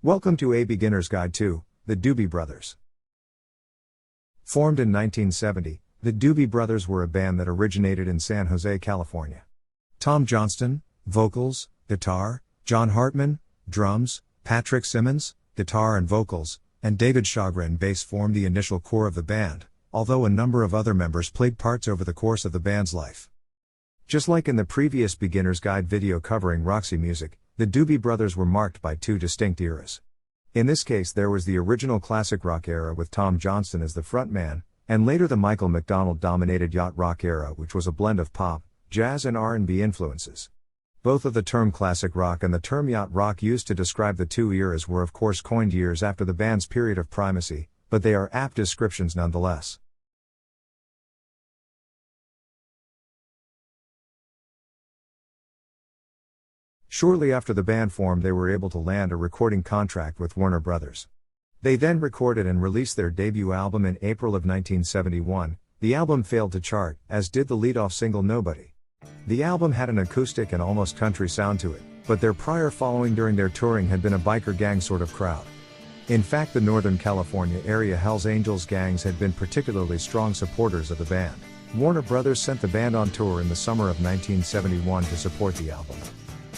Welcome to A Beginner's Guide to the Doobie Brothers. Formed in 1970, the Doobie Brothers were a band that originated in San Jose, California. Tom Johnston, vocals, guitar, John Hartman, drums, Patrick Simmons, guitar and vocals, and David Sjogren bass formed the initial core of the band, although a number of other members played parts over the course of the band's life. Just like in the previous Beginner's Guide video covering Roxy Music, the Doobie Brothers were marked by two distinct eras. In this case there was the original classic rock era with Tom Johnston as the frontman, and later the Michael McDonald dominated yacht rock era, which was a blend of pop, jazz and R&B influences. Both of the term classic rock and the term yacht rock used to describe the two eras were of course coined years after the band's period of primacy, but they are apt descriptions nonetheless. Shortly after the band formed, they were able to land a recording contract with Warner Brothers. They then recorded and released their debut album in April of 1971. The album failed to chart, as did the lead-off single Nobody. The album had an acoustic and almost country sound to it, but their prior following during their touring had been a biker gang sort of crowd. In fact, the Northern California area Hells Angels gangs had been particularly strong supporters of the band. Warner Brothers sent the band on tour in the summer of 1971 to support the album.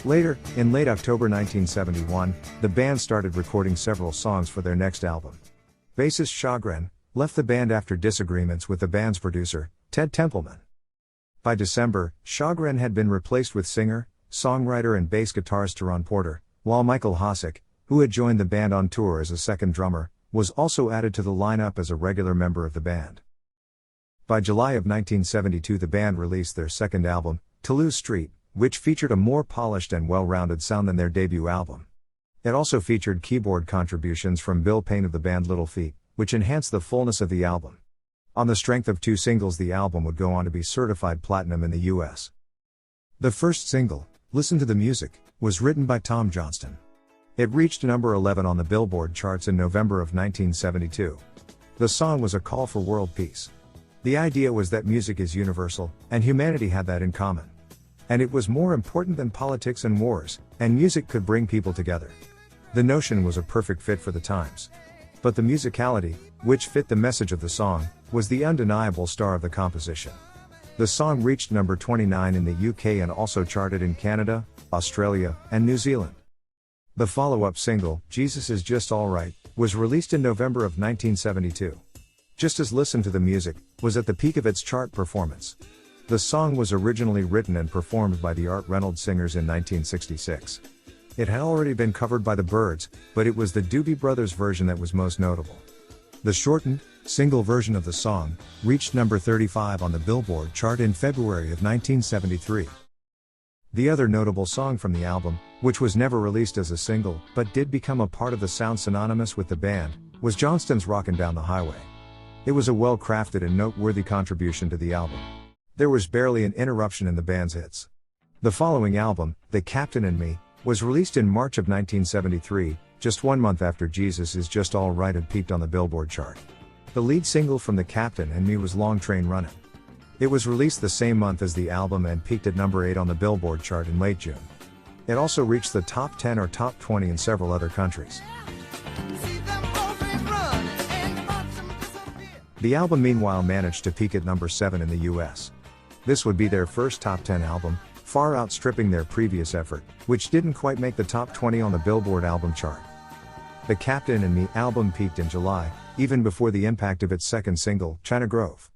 Later, in late October 1971, the band started recording several songs for their next album. Bassist Sjogren left the band after disagreements with the band's producer, Ted Templeman. By December, Sjogren had been replaced with singer, songwriter and bass guitarist Ron Porter, while Michael Hosick, who had joined the band on tour as a second drummer, was also added to the lineup as a regular member of the band. By July of 1972 the band released their second album, Toulouse Street, which featured a more polished and well-rounded sound than their debut album. It also featured keyboard contributions from Bill Payne of the band Little Feat, which enhanced the fullness of the album. On the strength of two singles, the album would go on to be certified platinum in the US. The first single, Listen to the Music, was written by Tom Johnston. It reached number 11 on the Billboard charts in November of 1972. The song was a call for world peace. The idea was that music is universal, and humanity had that in common. And it was more important than politics and wars, and music could bring people together. The notion was a perfect fit for the times. But the musicality, which fit the message of the song, was the undeniable star of the composition. The song reached number 29 in the UK and also charted in Canada, Australia, and New Zealand. The follow-up single, Jesus Is Just Alright, was released in November of 1972. Just as Listen to the Music was at the peak of its chart performance. The song was originally written and performed by the Art Reynolds Singers in 1966. It had already been covered by the Byrds, but it was the Doobie Brothers version that was most notable. The shortened, single version of the song reached number 35 on the Billboard chart in February of 1973. The other notable song from the album, which was never released as a single but did become a part of the sound synonymous with the band, was Johnston's Rockin' Down the Highway. It was a well-crafted and noteworthy contribution to the album. There was barely an interruption in the band's hits. The following album, The Captain and Me, was released in March of 1973, just 1 month after Jesus Is Just Alright had peaked on the Billboard chart. The lead single from The Captain and Me was Long Train Runnin'. It was released the same month as the album and peaked at number 8 on the Billboard chart in late June. It also reached the top 10 or top 20 in several other countries. The album meanwhile managed to peak at number 7 in the US. This would be their first top 10 album, far outstripping their previous effort, which didn't quite make the top 20 on the Billboard album chart. The Captain and Me album peaked in July, even before the impact of its second single, China Grove.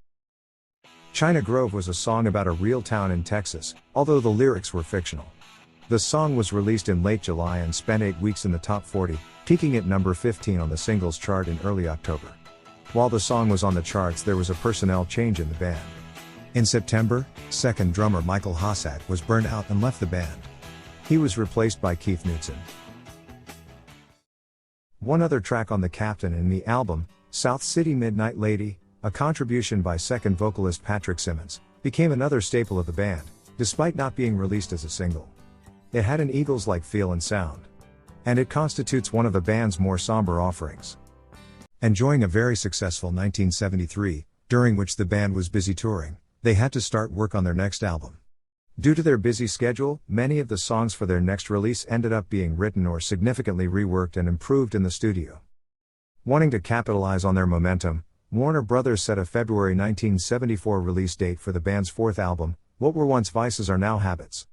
China Grove was a song about a real town in Texas, although the lyrics were fictional. The song was released in late July and spent 8 weeks in the top 40, peaking at number 15 on the singles chart in early October. While the song was on the charts, there was a personnel change in the band. In September, second drummer Michael Hosick was burned out and left the band. He was replaced by Keith Knudsen. One other track on the Captain and Me album, South City Midnight Lady, a contribution by second vocalist Patrick Simmons, became another staple of the band, despite not being released as a single. It had an Eagles-like feel and sound. And it constitutes one of the band's more somber offerings. Enjoying a very successful 1973, during which the band was busy touring, they had to start work on their next album. Due to their busy schedule, many of the songs for their next release ended up being written or significantly reworked and improved in the studio. Wanting to capitalize on their momentum, Warner Brothers set a February 1974 release date for the band's fourth album, What Were Once Vices Are Now Habits.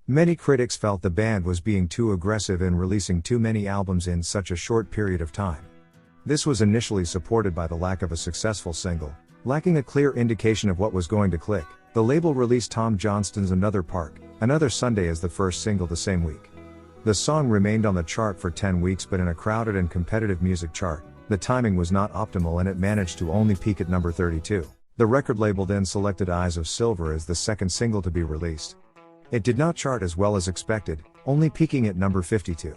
Many critics felt the band was being too aggressive in releasing too many albums in such a short period of time. This was initially supported by the lack of a successful single. Lacking a clear indication of what was going to click, the label released Tom Johnston's Another Park, Another Sunday as the first single the same week. The song remained on the chart for 10 weeks, but in a crowded and competitive music chart, the timing was not optimal and it managed to only peak at number 32. The record label then selected Eyes of Silver as the second single to be released. It did not chart as well as expected, only peaking at number 52.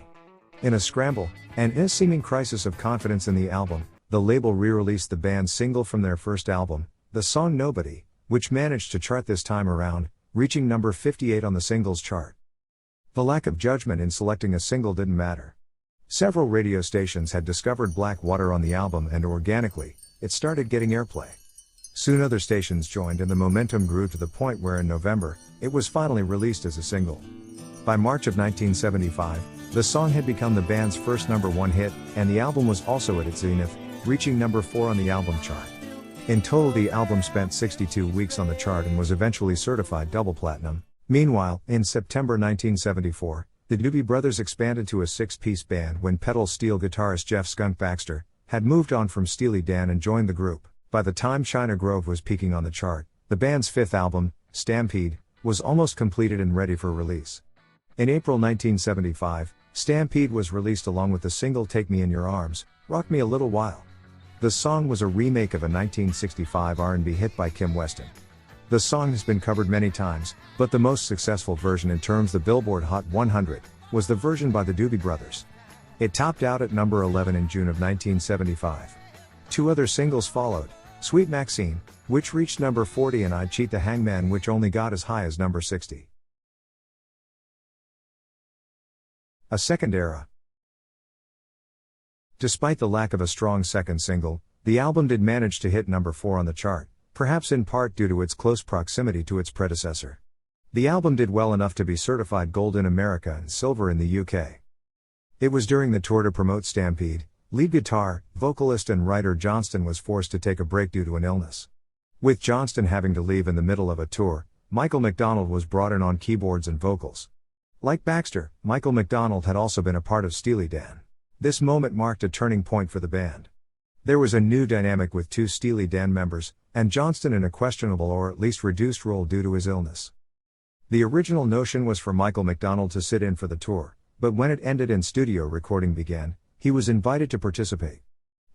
In a scramble, and in a seeming crisis of confidence in the album, the label re-released the band's single from their first album, the song Nobody, which managed to chart this time around, reaching number 58 on the singles chart. The lack of judgment in selecting a single didn't matter. Several radio stations had discovered Black Water on the album and organically, it started getting airplay. Soon other stations joined and the momentum grew to the point where in November, it was finally released as a single. By March of 1975, the song had become the band's first number one hit, and the album was also at its zenith, reaching number 4 on the album chart. In total, the album spent 62 weeks on the chart and was eventually certified double platinum. Meanwhile, in September 1974, the Doobie Brothers expanded to a 6-piece band when pedal steel guitarist Jeff "Skunk" Baxter had moved on from Steely Dan and joined the group. By the time China Grove was peaking on the chart, the band's fifth album, Stampede, was almost completed and ready for release. In April 1975, Stampede was released along with the single Take Me in Your Arms, Rock Me a Little While. The song was a remake of a 1965 R&B hit by Kim Weston. The song has been covered many times, but the most successful version in terms of the Billboard Hot 100 was the version by the Doobie Brothers. It topped out at number 11 in June of 1975. Two other singles followed, Sweet Maxine, which reached number 40, and I'd Cheat the Hangman, which only got as high as number 60. A second era. Despite the lack of a strong second single, the album did manage to hit number 4 on the chart, perhaps in part due to its close proximity to its predecessor. The album did well enough to be certified gold in America and silver in the UK. It was during the tour to promote Stampede, lead guitar, vocalist and writer Johnston was forced to take a break due to an illness. With Johnston having to leave in the middle of a tour, Michael McDonald was brought in on keyboards and vocals. Like Baxter, Michael McDonald had also been a part of Steely Dan. This moment marked a turning point for the band. There was a new dynamic with two Steely Dan members, and Johnston in a questionable or at least reduced role due to his illness. The original notion was for Michael McDonald to sit in for the tour, but when it ended and studio recording began, he was invited to participate.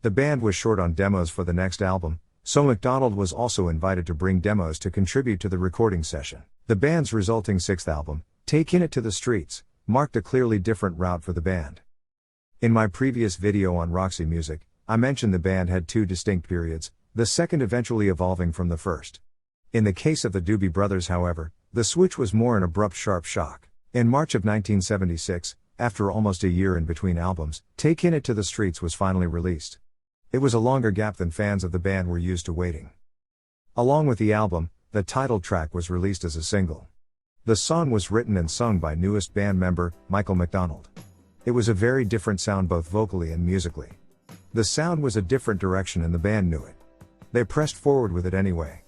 The band was short on demos for the next album, so McDonald was also invited to bring demos to contribute to the recording session. The band's resulting sixth album, Takin' It to the Streets, marked a clearly different route for the band. In my previous video on Roxy Music, I mentioned the band had two distinct periods, the second eventually evolving from the first. In the case of the Doobie Brothers, however, the switch was more an abrupt sharp shock. In March of 1976, after almost a year in between albums, Takin' It to the Streets was finally released. It was a longer gap than fans of the band were used to waiting. Along with the album, the title track was released as a single. The song was written and sung by newest band member, Michael McDonald. It was a very different sound both vocally and musically. The sound was a different direction and the band knew it. They pressed forward with it anyway.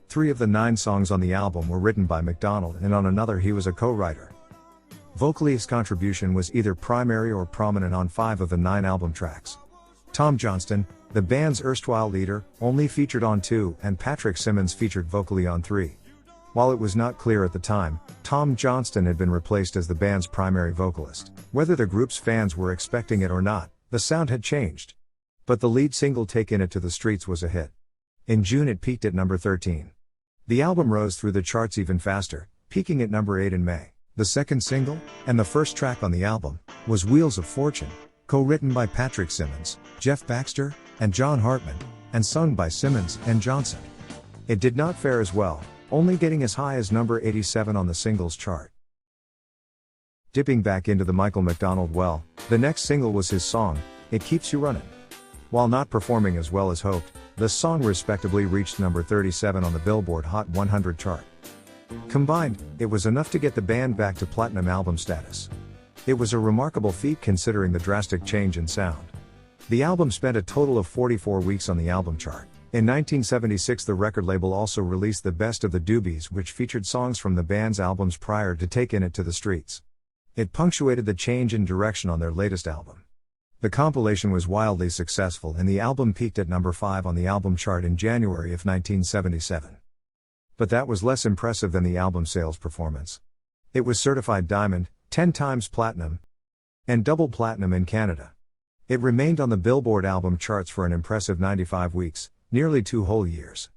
3 of the 9 songs on the album were written by McDonald, and on another he was a co-writer. Vocally, his contribution was either primary or prominent on 5 of the 9 album tracks. Tom Johnston, the band's erstwhile leader, only featured on 2, and Patrick Simmons featured vocally on 3. While it was not clear at the time, Tom Johnston had been replaced as the band's primary vocalist. Whether the group's fans were expecting it or not, the sound had changed. But the lead single Takin' It to the Streets was a hit. In June it peaked at number 13. The album rose through the charts even faster, peaking at number 8 in May. The second single, and the first track on the album, was Wheels of Fortune, co-written by Patrick Simmons, Jeff Baxter, and John Hartman, and sung by Simmons and Johnson. It did not fare as well, only getting as high as number 87 on the singles chart. Dipping back into the Michael McDonald well, the next single was his song, It Keeps You Runnin'. While not performing as well as hoped, the song respectably reached number 37 on the Billboard Hot 100 chart. Combined, it was enough to get the band back to platinum album status. It was a remarkable feat considering the drastic change in sound. The album spent a total of 44 weeks on the album chart. In 1976, the record label also released the Best of the Doobies, which featured songs from the band's albums prior to taking it to the streets. It punctuated the change in direction on their latest album. The compilation was wildly successful and the album peaked at number 5 on the album chart in January of 1977. But that was less impressive than the album sales performance. It was certified diamond, 10 times platinum, and double platinum in Canada. It remained on the Billboard album charts for an impressive 95 weeks, nearly 2 whole years.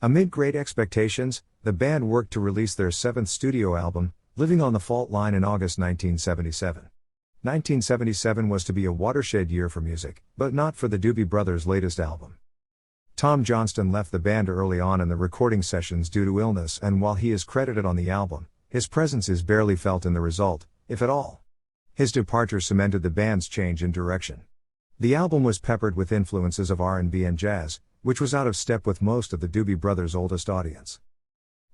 Amid great expectations, the band worked to release their 7th studio album, Living on the Fault Line, in August 1977. 1977 was to be a watershed year for music, but not for the Doobie Brothers' latest album. Tom Johnston left the band early on in the recording sessions due to illness, and while he is credited on the album, his presence is barely felt in the result, if at all. His departure cemented the band's change in direction. The album was peppered with influences of R&B and jazz, which was out of step with most of the Doobie Brothers' oldest audience.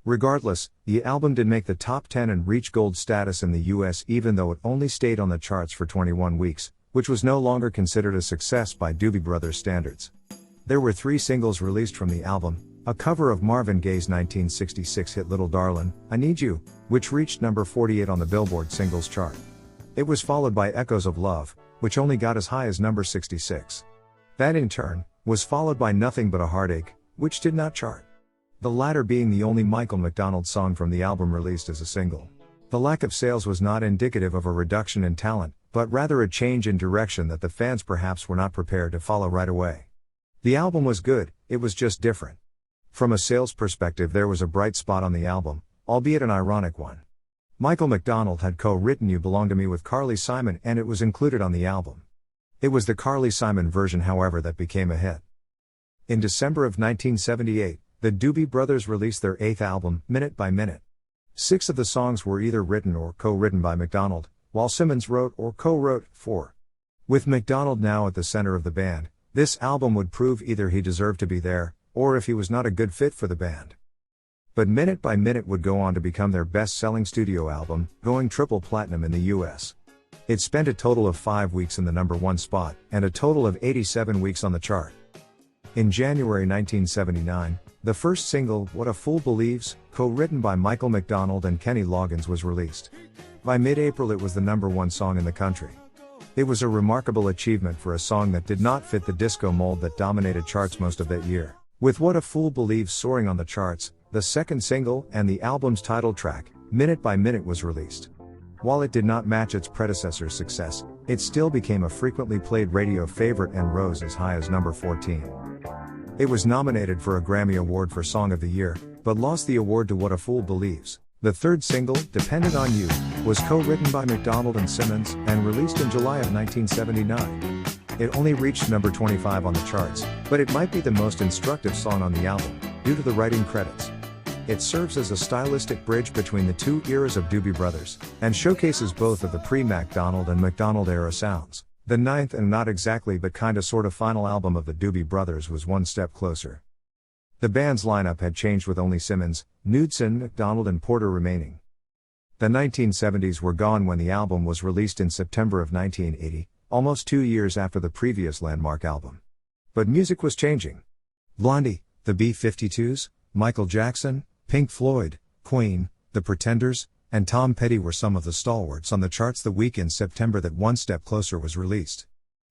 Regardless, the album did make the top 10 and reach gold status in the US, even though it only stayed on the charts for 21 weeks, which was no longer considered a success by Doobie Brothers standards. There were 3 singles released from the album: a cover of Marvin Gaye's 1966 hit Little Darlin', I Need You, which reached number 48 on the Billboard singles chart. It was followed by Echoes of Love, which only got as high as number 66. That in turn, was followed by Nothing But a Heartache, which did not chart. The latter being the only Michael McDonald song from the album released as a single. The lack of sales was not indicative of a reduction in talent, but rather a change in direction that the fans perhaps were not prepared to follow right away. The album was good, it was just different. From a sales perspective, there was a bright spot on the album, albeit an ironic one. Michael McDonald had co-written You Belong to Me with Carly Simon, and it was included on the album. It was the Carly Simon version, however, that became a hit. In December of 1978, the Doobie Brothers released their 8th album, Minute by Minute. 6 of the songs were either written or co-written by McDonald, while Simmons wrote or co-wrote 4. With McDonald now at the center of the band, this album would prove either he deserved to be there, or if he was not a good fit for the band. But Minute by Minute would go on to become their best-selling studio album, going triple platinum in the US. It spent a total of 5 weeks in the number 1 spot, and a total of 87 weeks on the chart. In January 1979, the first single, What a Fool Believes, co-written by Michael McDonald and Kenny Loggins, was released. By mid-April it was the number 1 song in the country. It was a remarkable achievement for a song that did not fit the disco mold that dominated charts most of that year. With What a Fool Believes soaring on the charts, the second single, and the album's title track, Minute by Minute, was released. While it did not match its predecessor's success, it still became a frequently played radio favorite and rose as high as number 14. It was nominated for a Grammy Award for Song of the Year, but lost the award to What a Fool Believes. The third single, Dependent on You, was co-written by McDonald and Simmons, and released in July of 1979. It only reached number 25 on the charts, but it might be the most instructive song on the album, due to the writing credits. It serves as a stylistic bridge between the 2 eras of Doobie Brothers, and showcases both of the pre-McDonald and McDonald era sounds. The 9th and not exactly but kinda sorta final album of the Doobie Brothers was one step closer. The band's lineup had changed, with only Simmons, Knudsen, McDonald and Porter remaining. The 1970s were gone when the album was released in September of 1980, almost 2 years after the previous landmark album. But music was changing. Blondie, the B-52s, Michael Jackson, Pink Floyd, Queen, The Pretenders, and Tom Petty were some of the stalwarts on the charts the week in September that One Step Closer was released.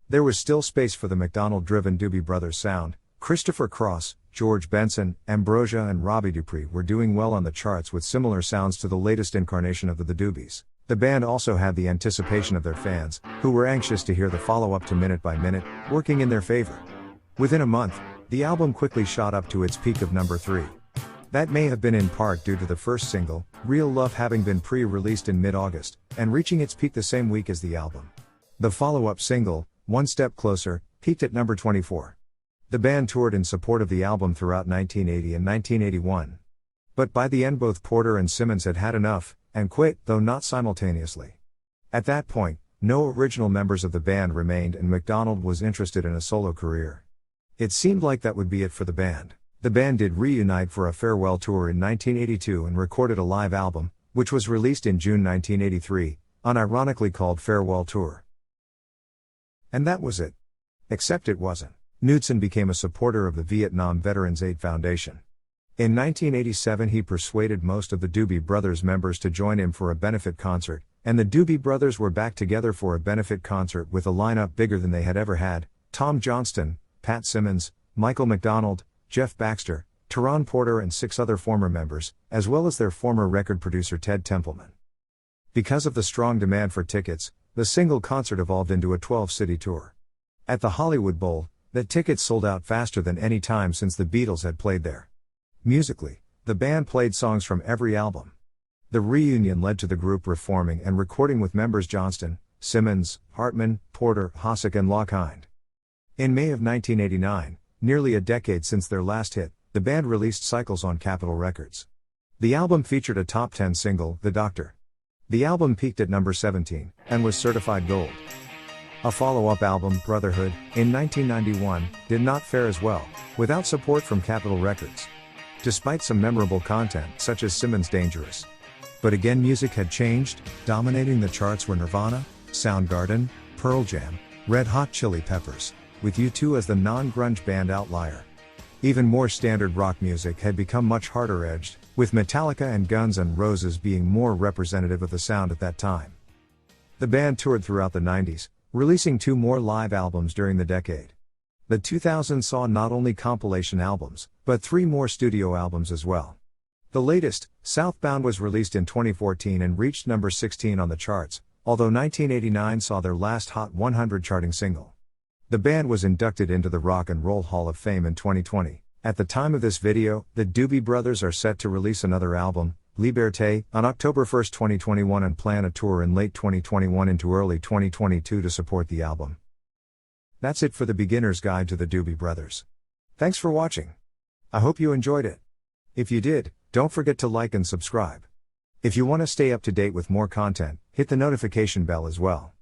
There was still space for the McDonald-driven Doobie Brothers sound. Christopher Cross, George Benson, Ambrosia and Robbie Dupree were doing well on the charts with similar sounds to the latest incarnation of the Doobies. The band also had the anticipation of their fans, who were anxious to hear the follow-up to Minute by Minute, working in their favor. Within a month, the album quickly shot up to its peak of number 3. That may have been in part due to the first single, Real Love, having been pre-released in mid-August, and reaching its peak the same week as the album. The follow-up single, One Step Closer, peaked at number 24. The band toured in support of the album throughout 1980 and 1981. But by the end both Porter and Simmons had had enough, and quit, though not simultaneously. At that point, no original members of the band remained and McDonald was interested in a solo career. It seemed like that would be it for the band. The band did reunite for a farewell tour in 1982 and recorded a live album, which was released in June 1983, unironically called Farewell Tour. And that was it. Except it wasn't. Knudsen became a supporter of the Vietnam Veterans Aid Foundation. In 1987 he persuaded most of the Doobie Brothers members to join him for a benefit concert, and the Doobie Brothers were back together for a benefit concert with a lineup bigger than they had ever had: Tom Johnston, Pat Simmons, Michael McDonald, Jeff Baxter, Teron Porter and 6 other former members, as well as their former record producer Ted Templeman. Because of the strong demand for tickets, the single concert evolved into a 12-city tour. At the Hollywood Bowl, the tickets sold out faster than any time since the Beatles had played there. Musically, the band played songs from every album. The reunion led to the group reforming and recording with members Johnston, Simmons, Hartman, Porter, Hossack and Lockhind. In May of 1989, nearly a decade since their last hit, the band released Cycles on Capitol Records. The album featured a top 10 single, The Doctor. The album peaked at number 17, and was certified gold. A follow-up album, Brotherhood, in 1991, did not fare as well, without support from Capitol Records. Despite some memorable content, such as Simmons' Dangerous. But again, music had changed. Dominating the charts were Nirvana, Soundgarden, Pearl Jam, Red Hot Chili Peppers, with U2 as the non-grunge band outlier. Even more standard rock music had become much harder-edged, with Metallica and Guns N' Roses being more representative of the sound at that time. The band toured throughout the 90s, releasing 2 more live albums during the decade. The 2000s saw not only compilation albums, but 3 more studio albums as well. The latest, Southbound, was released in 2014 and reached number 16 on the charts, although 1989 saw their last Hot 100 charting single. The band was inducted into the Rock and Roll Hall of Fame in 2020. At the time of this video, the Doobie Brothers are set to release another album, Liberté, on October 1, 2021 and plan a tour in late 2021 into early 2022 to support the album. That's it for the beginner's guide to the Doobie Brothers. Thanks for watching. I hope you enjoyed it. If you did, don't forget to like and subscribe. If you want to stay up to date with more content, hit the notification bell as well.